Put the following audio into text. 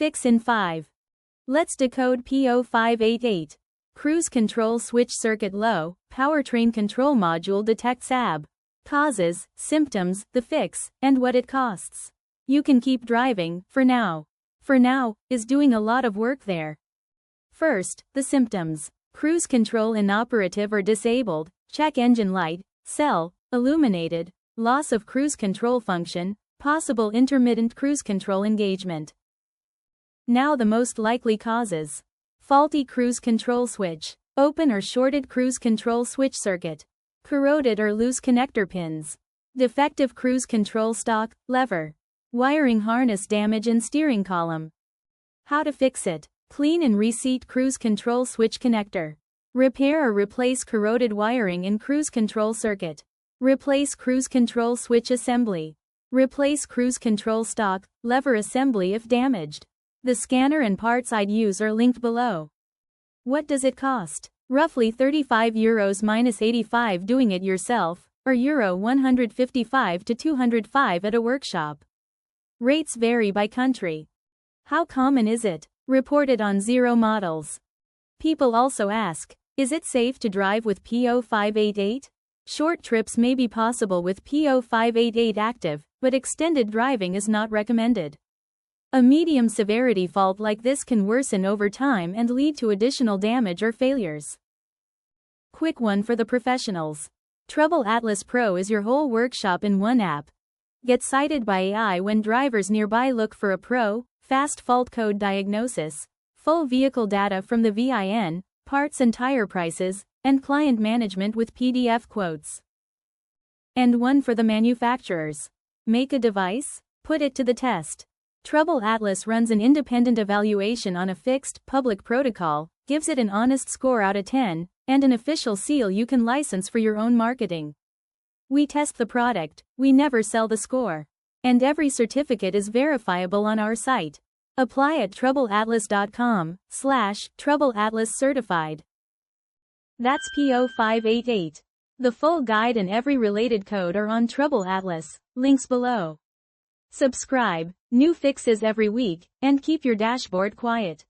Fix in 5. Let's decode P0588. Cruise control switch circuit low, powertrain control module detects AB. Causes, symptoms, the fix, and what it costs. You can keep driving, for now. For now, is doing a lot of work there. First, the symptoms. Cruise control inoperative or disabled, check engine light, cell, illuminated, loss of cruise control function, possible intermittent cruise control engagement. Now the most likely causes. Faulty cruise control switch, open or shorted cruise control switch circuit, corroded or loose connector pins, defective cruise control stalk, lever, wiring harness damage in steering column. How to fix it? Clean and reseat cruise control switch connector. Repair or replace corroded wiring in cruise control circuit. Replace cruise control switch assembly. Replace cruise control stalk, lever assembly if damaged. The scanner and parts I'd use are linked below. What does it cost? Roughly €35 minus 85 doing it yourself, or Euro 155 to 205 at a workshop. Rates vary by country. How common is it? Reported on 0 models. People also ask, is it safe to drive with P0588? Short trips may be possible with P0588 active, but extended driving is not recommended. A medium-severity fault like this can worsen over time and lead to additional damage or failures. Quick one for the professionals. TroubleAtlas Pro is your whole workshop in one app. Get cited by AI when drivers nearby look for a pro, fast fault code diagnosis, full vehicle data from the VIN, parts and tire prices, and client management with PDF quotes. And one for the manufacturers. Make a device? Put it to the test. TroubleAtlas runs an independent evaluation on a fixed, public protocol, gives it an honest score out of 10, and an official seal you can license for your own marketing. We test the product, we never sell the score. And every certificate is verifiable on our site. Apply at TroubleAtlas.com/TroubleAtlas certified. That's P0588. The full guide and every related code are on TroubleAtlas, links below. Subscribe, new fixes every week, and keep your dashboard quiet.